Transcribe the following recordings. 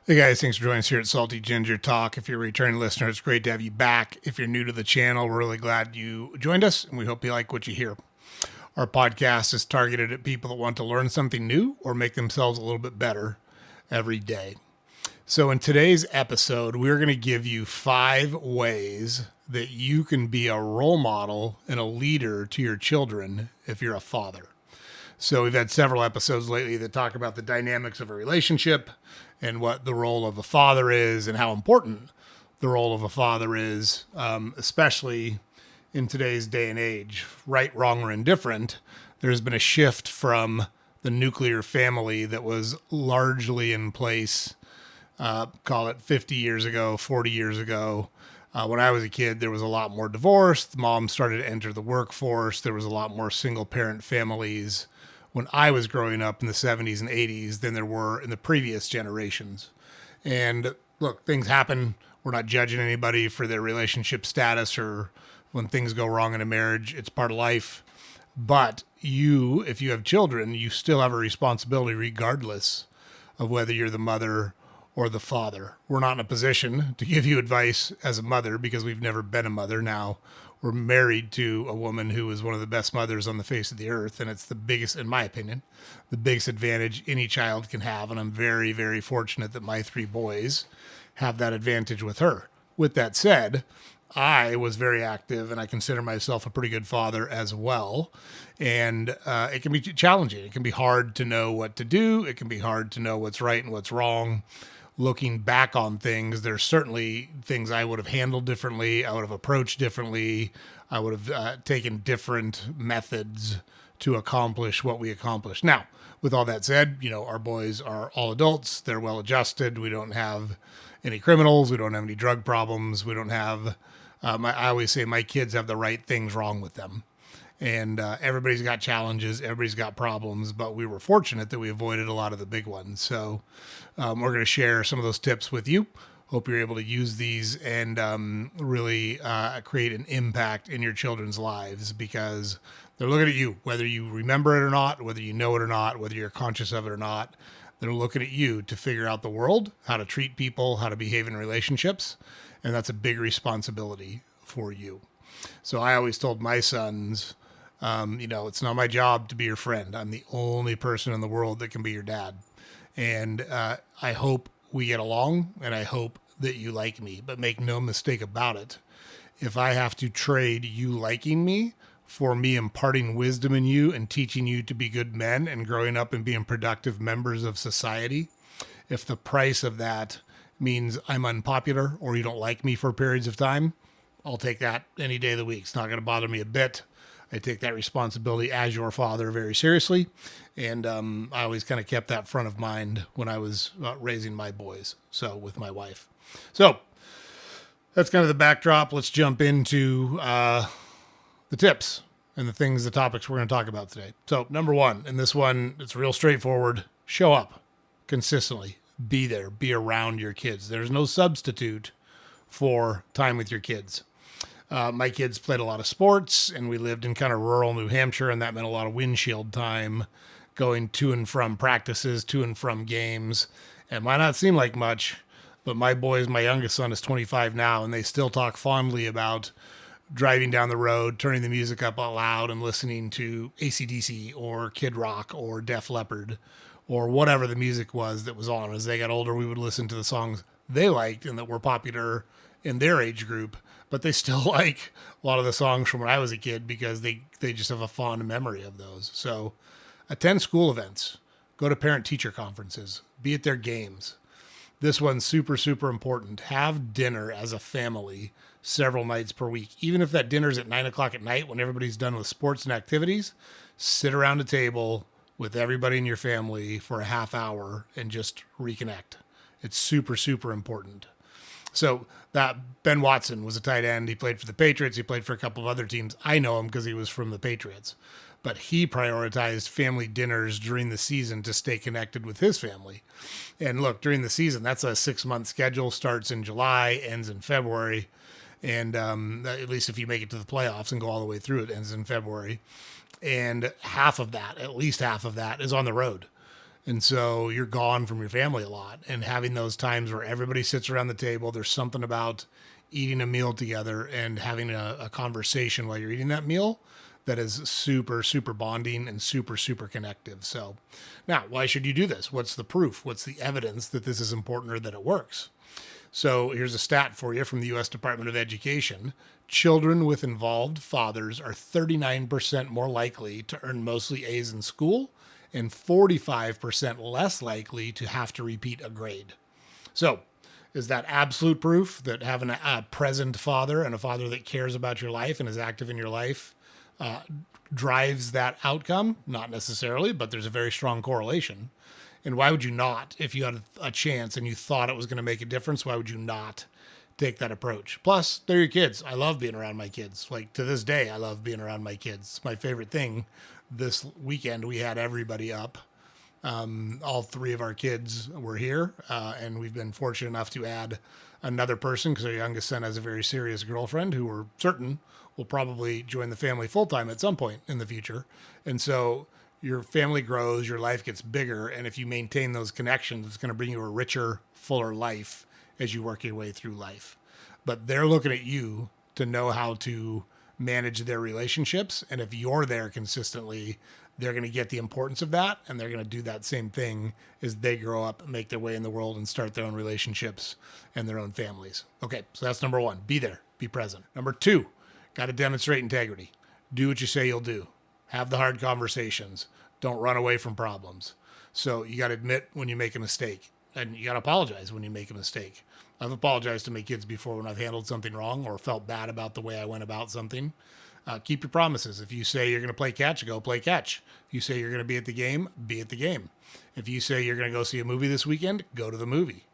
Hey guys, thanks for joining us here at Salty Ginger Talk. If you're a returning listener, it's great to have you back. If you're new to the channel, we're really glad you joined us, and we hope you like what you hear. Our podcast is targeted at people that want to learn something new or make themselves a little bit better every day. So in today's episode, we're going to give you 5 ways that you can be a role model and a leader to your children if you're a father. So we've had several episodes lately that talk about the dynamics of a relationship and what the role of a father is and how important the role of a father is, especially in today's day and age. Right, wrong, or indifferent, there's been a shift from the nuclear family that was largely in place, call it 50 years ago, 40 years ago. When I was a kid, there was a lot more divorce. The moms started to enter the workforce. There was a lot more single parent families when I was growing up in the 70s and 80s than there were in the previous generations. And look, things happen. We're not judging anybody for their relationship status or when things go wrong in a marriage. It's part of life. But you, if you have children, you still have a responsibility regardless of whether you're the mother or the father. We're not in a position to give you advice as a mother because we've never been a mother. Now, we're married to a woman who is one of the best mothers on the face of the earth, and it's the biggest, in my opinion, the biggest advantage any child can have. And I'm very, very fortunate that my 3 boys have that advantage with her. With that said, I was very active, and I consider myself a pretty good father as well. And it can be challenging. It can be hard to know what to do. It can be hard to know what's right and what's wrong. Looking back on things, there's certainly things I would have handled differently. I would have approached differently. I would have taken different methods to accomplish what we accomplished. Now, with all that said, our boys are all adults. They're well adjusted. We don't have any criminals. We don't have any drug problems. We don't have, I always say my kids have the right things wrong with them. And everybody's got challenges, everybody's got problems, but we were fortunate that we avoided a lot of the big ones. So we're going to share some of those tips with you. Hope you're able to use these and really create an impact in your children's lives because they're looking at you, whether you remember it or not, whether you know it or not, whether you're conscious of it or not. They're looking at you to figure out the world, how to treat people, how to behave in relationships. And that's a big responsibility for you. So I always told my sons, it's not my job to be your friend. I'm the only person in the world that can be your dad. And I hope we get along and I hope that you like me, but make no mistake about it. If I have to trade you liking me for me imparting wisdom in you and teaching you to be good men and growing up and being productive members of society, if the price of that means I'm unpopular or you don't like me for periods of time, I'll take that any day of the week. It's not going to bother me a bit. I take that responsibility as your father very seriously. And I always kind of kept that front of mind when I was raising my boys, so with my wife. So that's kind of the backdrop. Let's jump into the tips and the topics we're going to talk about today. So number 1, and this one, it's real straightforward. Show up consistently. Be there. Be around your kids. There's no substitute for time with your kids. My kids played a lot of sports, and we lived in kind of rural New Hampshire, and that meant a lot of windshield time going to and from practices, to and from games. It might not seem like much, but my youngest son is 25 now, and they still talk fondly about driving down the road, turning the music up out loud, and listening to AC/DC or Kid Rock or Def Leppard or whatever the music was that was on. As they got older, we would listen to the songs they liked and that were popular in their age group, but they still like a lot of the songs from when I was a kid because they just have a fond memory of those. So attend school events, go to parent-teacher conferences, be at their games. This one's super, super important. Have dinner as a family several nights per week. Even if that dinner's at 9 o'clock at night when everybody's done with sports and activities, sit around a table with everybody in your family for a half hour and just reconnect. It's super, super important. So that Ben Watson was a tight end. He played for the Patriots. He played for a couple of other teams. I know him because he was from the Patriots. But he prioritized family dinners during the season to stay connected with his family. And look, during the season, that's a 6-month schedule. Starts in July, ends in February. And at least if you make it to the playoffs and go all the way through, it ends in February. And at least half of that is on the road. And so you're gone from your family a lot, and having those times where everybody sits around the table, there's something about eating a meal together and having a conversation while you're eating that meal that is super, super bonding and super, super connective. So now, why should you do this? What's the proof? What's the evidence that this is important or that it works? So here's a stat for you from the U.S. Department of Education. Children with involved fathers are 39% more likely to earn mostly A's in school and 45% less likely to have to repeat a grade. So, is that absolute proof that having a present father and a father that cares about your life and is active in your life drives that outcome? Not necessarily, but there's a very strong correlation. And why would you not, if you had a chance and you thought it was going to make a difference, why would you not take that approach? Plus, they're your kids. I love being around my kids. Like to this day, I love being around my kids. It's my favorite thing. This weekend, we had everybody up. All three of our kids were here, and we've been fortunate enough to add another person because our youngest son has a very serious girlfriend who we're certain will probably join the family full time at some point in the future. And so your family grows, your life gets bigger, and if you maintain those connections, it's going to bring you a richer, fuller life as you work your way through life. But they're looking at you to know how to manage their relationships, and if you're there consistently, they're going to get the importance of that, and they're going to do that same thing as they grow up, make their way in the world, and start their own relationships and their own families. Okay, so that's number one. Be there. Be present. Number two, got to demonstrate integrity. Do what you say you'll do. Have the hard conversations. Don't run away from problems. So you got to admit when you make a mistake, and you got to apologize when you make a mistake. I've apologized to my kids before when I've handled something wrong or felt bad about the way I went about something. Keep your promises. If you say you're going to play catch, go play catch. If you say you're going to be at the game, be at the game. If you say you're going to go see a movie this weekend, go to the movie.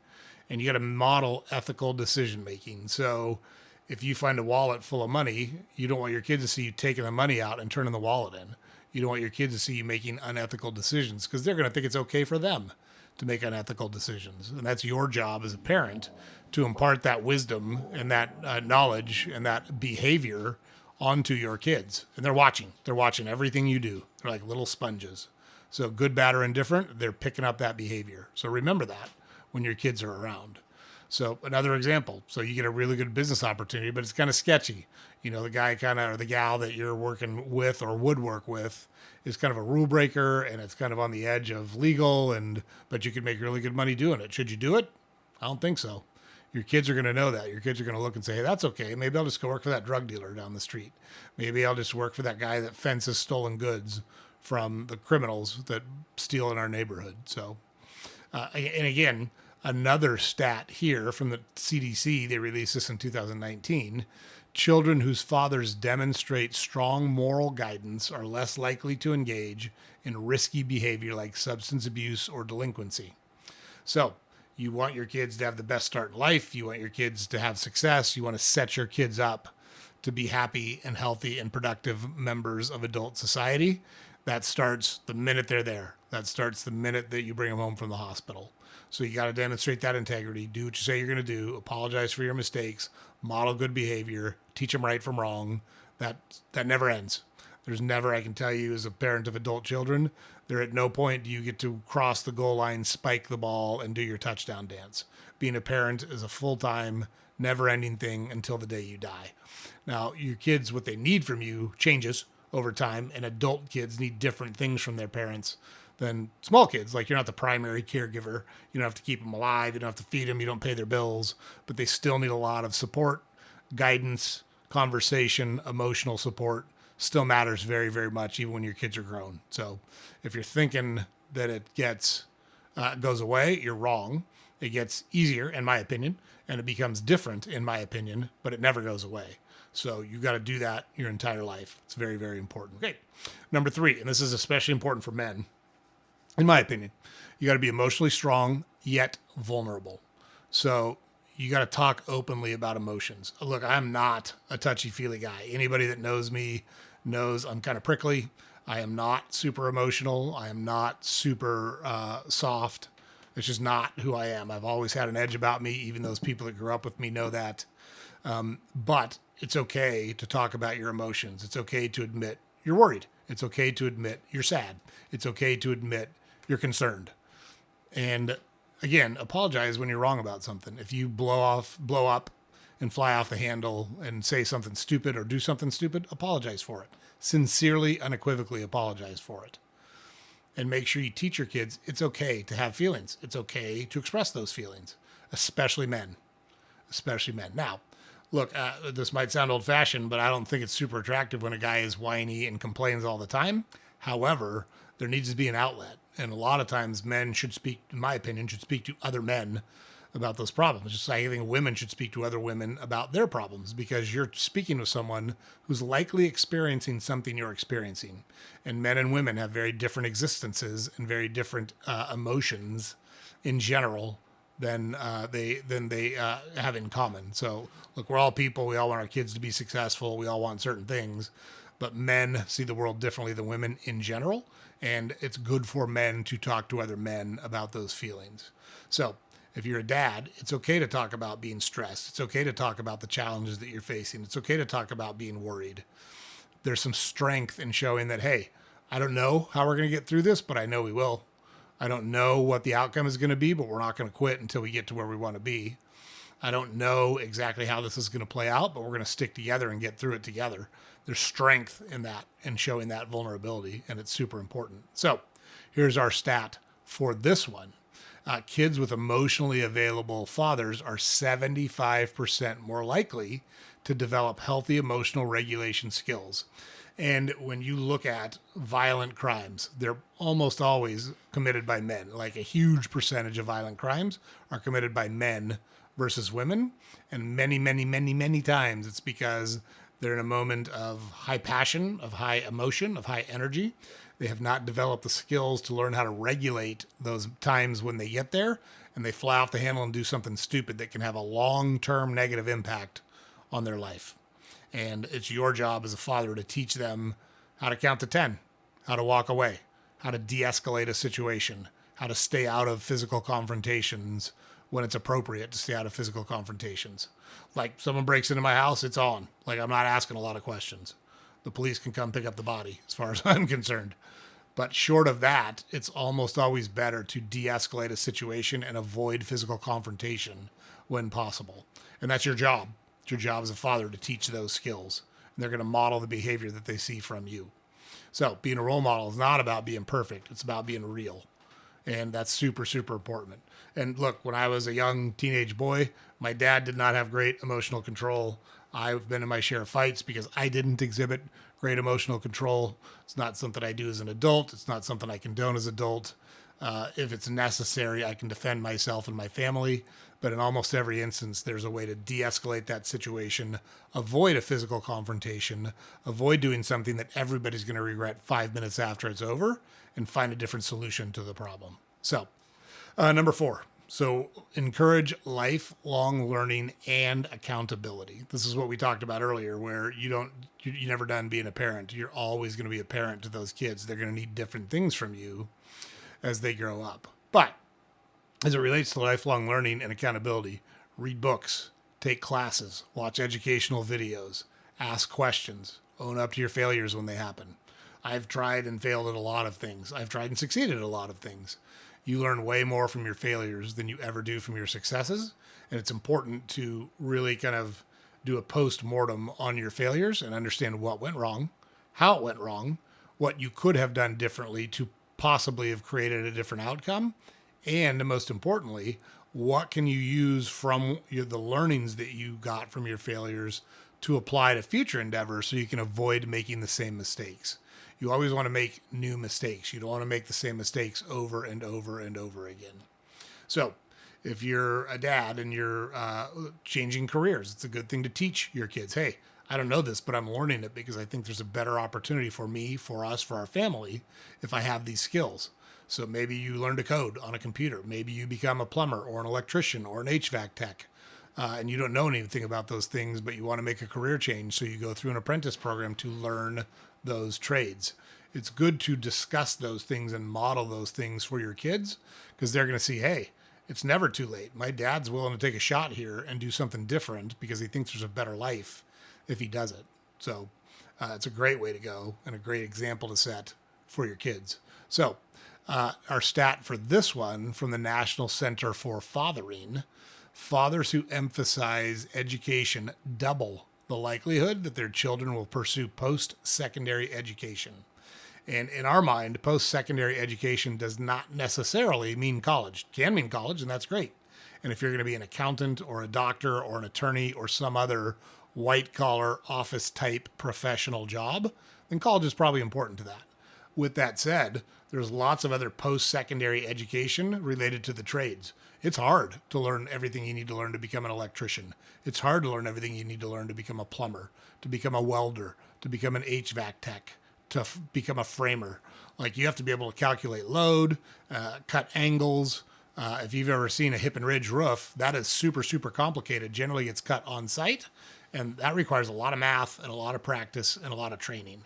And you got to model ethical decision making. So if you find a wallet full of money, you don't want your kids to see you taking the money out and turning the wallet in. You don't want your kids to see you making unethical decisions because they're going to think it's okay for them to make unethical decisions. And that's your job as a parent to impart that wisdom and that knowledge and that behavior onto your kids. And they're watching. They're watching everything you do. They're like little sponges. So good, bad, or indifferent, they're picking up that behavior. So remember that when your kids are around. So another example. So you get a really good business opportunity, but it's kind of sketchy. You know, the guy or the gal that you're working with or would work with is kind of a rule breaker and it's kind of on the edge of legal but you could make really good money doing it. Should you do it? I don't think so. Your kids are going to know that. Your kids are going to look and say, hey, that's okay. Maybe I'll just go work for that drug dealer down the street. Maybe I'll just work for that guy that fences stolen goods from the criminals that steal in our neighborhood. So, and again, another stat here from the CDC, they released this in 2019. Children whose fathers demonstrate strong moral guidance are less likely to engage in risky behavior like substance abuse or delinquency. So, you want your kids to have the best start in life. You want your kids to have success. You want to set your kids up to be happy and healthy and productive members of adult society. That starts the minute they're there. That starts the minute that you bring them home from the hospital. So you got to demonstrate that integrity. Do what you say you're going to do. Apologize for your mistakes. Model good behavior. Teach them right from wrong. That never ends. There's never, I can tell you as a parent of adult children, there at no point do you get to cross the goal line, spike the ball, and do your touchdown dance. Being a parent is a full-time, never-ending thing until the day you die. Now, your kids, what they need from you changes over time, and adult kids need different things from their parents than small kids. Like, you're not the primary caregiver. You don't have to keep them alive. You don't have to feed them. You don't pay their bills. But they still need a lot of support, guidance, conversation, emotional support. Still matters very, very much, even when your kids are grown. So if you're thinking that it goes away, you're wrong. It gets easier, in my opinion, and it becomes different, in my opinion, but it never goes away. So you got to do that your entire life. It's very, very important. Okay. Number 3, and this is especially important for men, in my opinion, you got to be emotionally strong, yet vulnerable. So you got to talk openly about emotions. Look, I'm not a touchy-feely guy. Anybody that knows me knows I'm kind of prickly. I am not super emotional. I am not super soft. It's just not who I am. I've always had an edge about me. Even those people that grew up with me know that. But it's okay to talk about your emotions. It's okay to admit you're worried. It's okay to admit you're sad. It's okay to admit you're concerned. And again, apologize when you're wrong about something. If you blow up and fly off the handle and say something stupid or do something stupid, apologize for it. Sincerely, unequivocally apologize for it. And make sure you teach your kids it's okay to have feelings. It's okay to express those feelings, especially men. Especially men. Now, look, this might sound old fashioned, but I don't think it's super attractive when a guy is whiny and complains all the time. However, there needs to be an outlet. And a lot of times men should speak, in my opinion, should speak to other men about those problems. Just like I think women should speak to other women about their problems, because you're speaking with someone who's likely experiencing something you're experiencing. And men and women have very different existences and very different emotions in general than they have in common. So look, we're all people. We all want our kids to be successful. We all want certain things, but men see the world differently than women in general. And it's good for men to talk to other men about those feelings. So if you're a dad, it's okay to talk about being stressed. It's okay to talk about the challenges that you're facing. It's okay to talk about being worried. There's some strength in showing that, hey, I don't know how we're going to get through this, but I know we will. I don't know what the outcome is going to be, but we're not going to quit until we get to where we want to be. I don't know exactly how this is going to play out, but we're going to stick together and get through it together. There's strength in that and showing that vulnerability, and it's super important. So here's our stat for this one. Kids with emotionally available fathers are 75% more likely to develop healthy emotional regulation skills. And when you look at violent crimes, they're almost always committed by men. Like a huge percentage of violent crimes are committed by men versus women. And many, many, many, many times it's because they're in a moment of high passion, of high emotion, of high energy. They have not developed the skills to learn how to regulate those times when they get there, and they fly off the handle and do something stupid that can have a long-term negative impact on their life. And it's your job as a father to teach them how to count to 10, how to walk away, how to de-escalate a situation, how to stay out of physical confrontations when it's appropriate to stay out of physical confrontations. Like someone breaks into my house, it's on. Like I'm not asking a lot of questions. The police can come pick up the body as far as I'm concerned. But short of that, it's almost always better to de-escalate a situation and avoid physical confrontation when possible. And that's your job. It's your job as a father to teach those skills. And they're going to model the behavior that they see from you. So being a role model is not about being perfect. It's about being real. And that's super, super important. And look, when I was a young teenage boy, my dad did not have great emotional control. I've been in my share of fights because I didn't exhibit great emotional control. It's not something I do as an adult. It's not something I condone as an adult. If it's necessary, I can defend myself and my family. But in almost every instance, there's a way to de-escalate that situation, avoid a physical confrontation, avoid doing something that everybody's going to regret 5 minutes after it's over, and find a different solution to the problem. So, number 4. So encourage lifelong learning and accountability. This is what we talked about earlier, where you're never done being a parent. You're always going to be a parent to those kids. They're going to need different things from you as they grow up. But as it relates to lifelong learning and accountability, read books, take classes, watch educational videos, ask questions, own up to your failures when they happen. I've tried and failed at a lot of things. I've tried and succeeded at a lot of things. You learn way more from your failures than you ever do from your successes. And it's important to really kind of do a post-mortem on your failures and understand what went wrong, how it went wrong, what you could have done differently to possibly have created a different outcome. And most importantly, what can you use from the learnings that you got from your failures to apply to future endeavors so you can avoid making the same mistakes. You always want to make new mistakes. You don't want to make the same mistakes over and over and over again. So if you're a dad and you're changing careers, it's a good thing to teach your kids, hey, I don't know this, but I'm learning it because I think there's a better opportunity for me, for us, for our family, if I have these skills. So maybe you learn to code on a computer. Maybe you become a plumber or an electrician or an HVAC tech. And you don't know anything about those things, but you want to make a career change. So you go through an apprentice program to learn those trades. It's good to discuss those things and model those things for your kids because they're going to see, hey, it's never too late. My dad's willing to take a shot here and do something different because he thinks there's a better life if he does it. So it's a great way to go and a great example to set for your kids. So Our stat for this one from the National Center for Fathering: fathers who emphasize education double the likelihood that their children will pursue post-secondary education. And in our mind, post-secondary education does not necessarily mean college. It can mean college, and that's great. And if you're going to be an accountant or a doctor or an attorney or some other white collar office type professional job, then college is probably important to that. With that said, there's lots of other post-secondary education related to the trades. It's hard to learn everything you need to learn to become an electrician. It's hard to learn everything you need to learn to become a plumber, to become a welder, to become an HVAC tech, to become a framer. Like, you have to be able to calculate load, cut angles. If you've ever seen a hip and ridge roof, that is super, super complicated. Generally, it's cut on site, and that requires a lot of math and a lot of practice and a lot of training.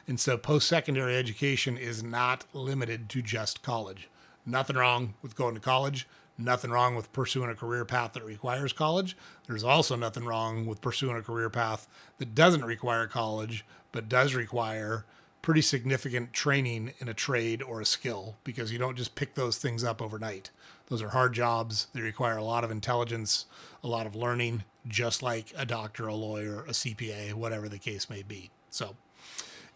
And so post-secondary education is not limited to just college. Nothing wrong with going to college. Nothing wrong with pursuing a career path that requires college. There's also nothing wrong with pursuing a career path that doesn't require college, but does require pretty significant training in a trade or a skill, because you don't just pick those things up overnight. Those are hard jobs. They require a lot of intelligence, a lot of learning, just like a doctor, a lawyer, a CPA, whatever the case may be. So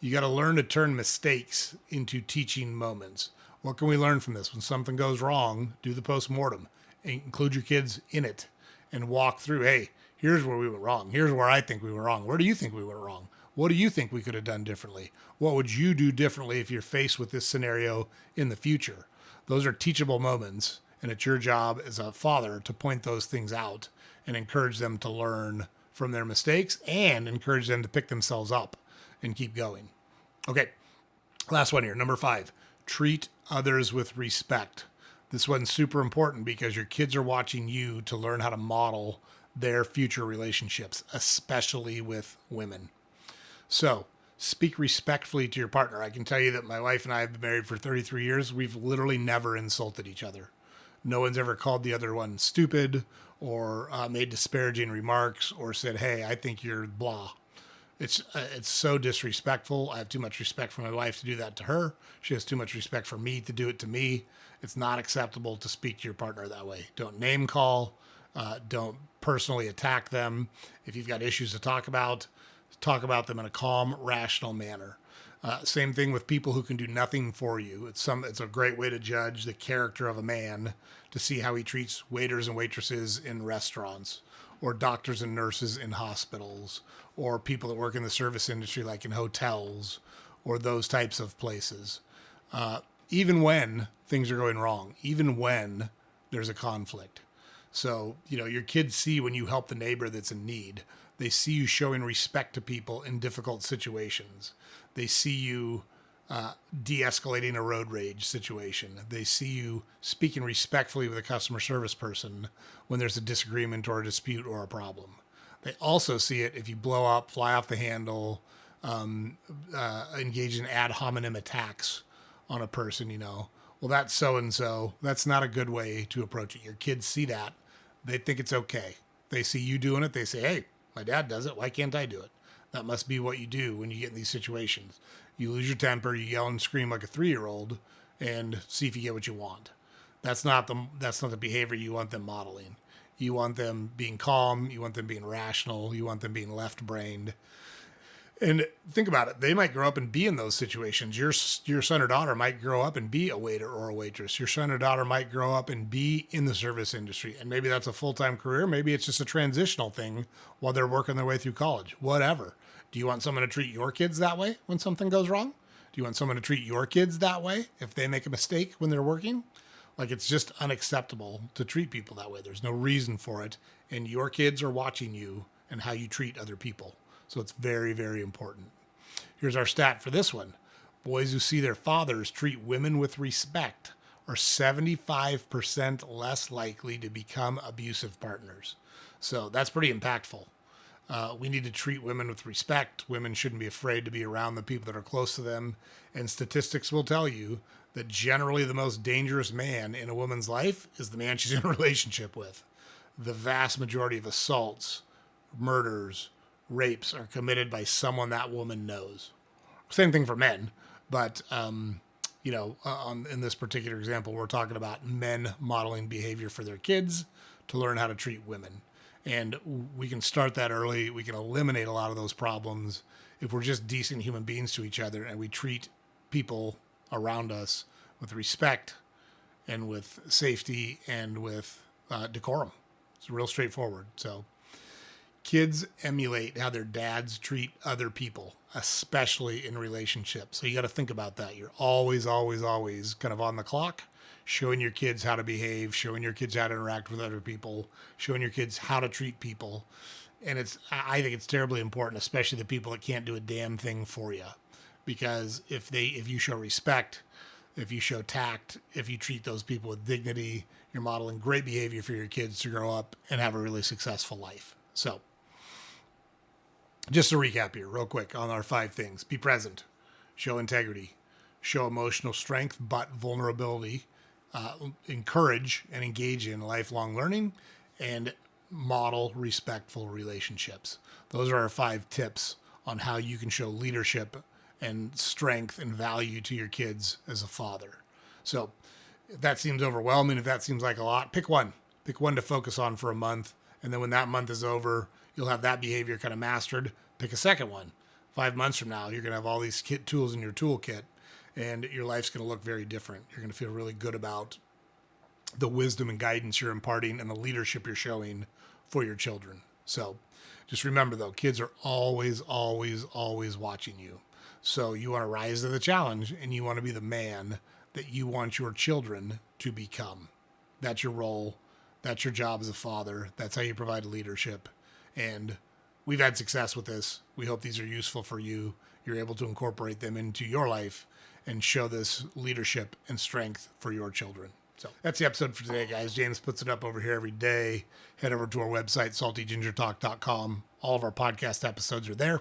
you got to learn to turn mistakes into teaching moments. What can we learn from this? When something goes wrong, do the post-mortem. Include your kids in it and walk through, hey, here's where we went wrong. Here's where I think we went wrong. Where do you think we went wrong? What do you think we could have done differently? What would you do differently if you're faced with this scenario in the future? Those are teachable moments, and it's your job as a father to point those things out and encourage them to learn from their mistakes and encourage them to pick themselves up and keep going. Okay, last one here, number 5. Treat others with respect. This one's super important because your kids are watching you to learn how to model their future relationships, especially with women. So speak respectfully to your partner. I can tell you that my wife and I have been married for 33 years. We've literally never insulted each other. No one's ever called the other one stupid or made disparaging remarks or said, hey, I think you're blah. It's so disrespectful. I have too much respect for my wife to do that to her. She has too much respect for me to do it to me. It's not acceptable to speak to your partner that way. Don't name call. Don't personally attack them. If you've got issues to talk about them in a calm, rational manner. Same thing with people who can do nothing for you. It's a great way to judge the character of a man, to see how he treats waiters and waitresses in restaurants, or doctors and nurses in hospitals, or people that work in the service industry, like in hotels, or those types of places. Even when things are going wrong, even when there's a conflict. So, your kids see when you help the neighbor that's in need. They see you showing respect to people in difficult situations. They see you de-escalating a road rage situation. They see you speaking respectfully with a customer service person when there's a disagreement or a dispute or a problem. They also see it if you blow up, fly off the handle, engage in ad hominem attacks on a person, Well, that's so-and-so. That's not a good way to approach it. Your kids see that. They think it's okay. They see you doing it. They say, hey, my dad does it. Why can't I do it? That must be what you do when you get in these situations. You lose your temper, you yell and scream like a 3-year-old, and see if you get what you want. That's not the behavior you want them modeling. You want them being calm. You want them being rational. You want them being left-brained. And think about it. They might grow up and be in those situations. Your son or daughter might grow up and be a waiter or a waitress. Your son or daughter might grow up and be in the service industry. And maybe that's a full-time career. Maybe it's just a transitional thing while they're working their way through college. Whatever. Do you want someone to treat your kids that way when something goes wrong? Do you want someone to treat your kids that way if they make a mistake when they're working? Like, it's just unacceptable to treat people that way. There's no reason for it. And your kids are watching you and how you treat other people. So it's very, very important. Here's our stat for this one. Boys who see their fathers treat women with respect are 75% less likely to become abusive partners. So that's pretty impactful. We need to treat women with respect. Women shouldn't be afraid to be around the people that are close to them. And statistics will tell you that generally the most dangerous man in a woman's life is the man she's in a relationship with. The vast majority of assaults, murders, rapes are committed by someone that woman knows. Same thing for men, but in this particular example, we're talking about men modeling behavior for their kids to learn how to treat women. And we can start that early. We can eliminate a lot of those problems if we're just decent human beings to each other and we treat people around us with respect and with safety and with decorum. It's real straightforward. So kids emulate how their dads treat other people, especially in relationships. So you got to think about that. You're always, always, always kind of on the clock, showing your kids how to behave, showing your kids how to interact with other people, showing your kids how to treat people. And I think it's terribly important, especially the people that can't do a damn thing for you. Because if you show respect, if you show tact, if you treat those people with dignity, you're modeling great behavior for your kids to grow up and have a really successful life. So just to recap here real quick on our 5 things: be present, show integrity, show emotional strength, but vulnerability, encourage and engage in lifelong learning, and model respectful relationships. Those are our 5 tips on how you can show leadership and strength and value to your kids as a father. So if that seems overwhelming, if that seems like a lot, pick one to focus on for a month. And then when that month is over, you'll have that behavior kind of mastered. Pick a second one. 5 months from now, you're going to have all these tools in your toolkit, and your life's going to look very different. You're going to feel really good about the wisdom and guidance you're imparting and the leadership you're showing for your children. So just remember, though, kids are always, always, always watching you. So you want to rise to the challenge, and you want to be the man that you want your children to become. That's your role. That's your job as a father. That's how you provide leadership. And we've had success with this. We hope these are useful for you. You're able to incorporate them into your life and show this leadership and strength for your children. So that's the episode for today, guys. James puts it up over here every day. Head over to our website, saltygingertalk.com. All of our podcast episodes are there.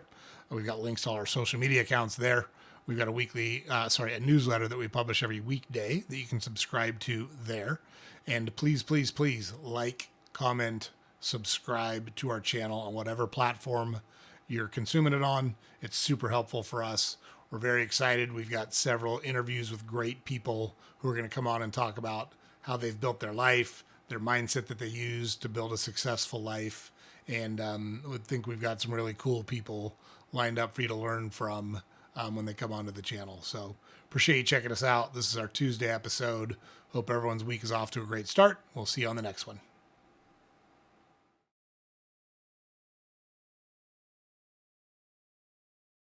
We've got links to all our social media accounts there. We've got a newsletter that we publish every weekday that you can subscribe to there. And please, please, please like, comment, subscribe to our channel on whatever platform you're consuming it on. It's super helpful for us. We're very excited. We've got several interviews with great people who are going to come on and talk about how they've built their life, their mindset that they use to build a successful life. And I think we've got some really cool people lined up for you to learn from when they come onto the channel. So appreciate you checking us out. This is our Tuesday episode. Hope everyone's week is off to a great start. We'll see you on the next one.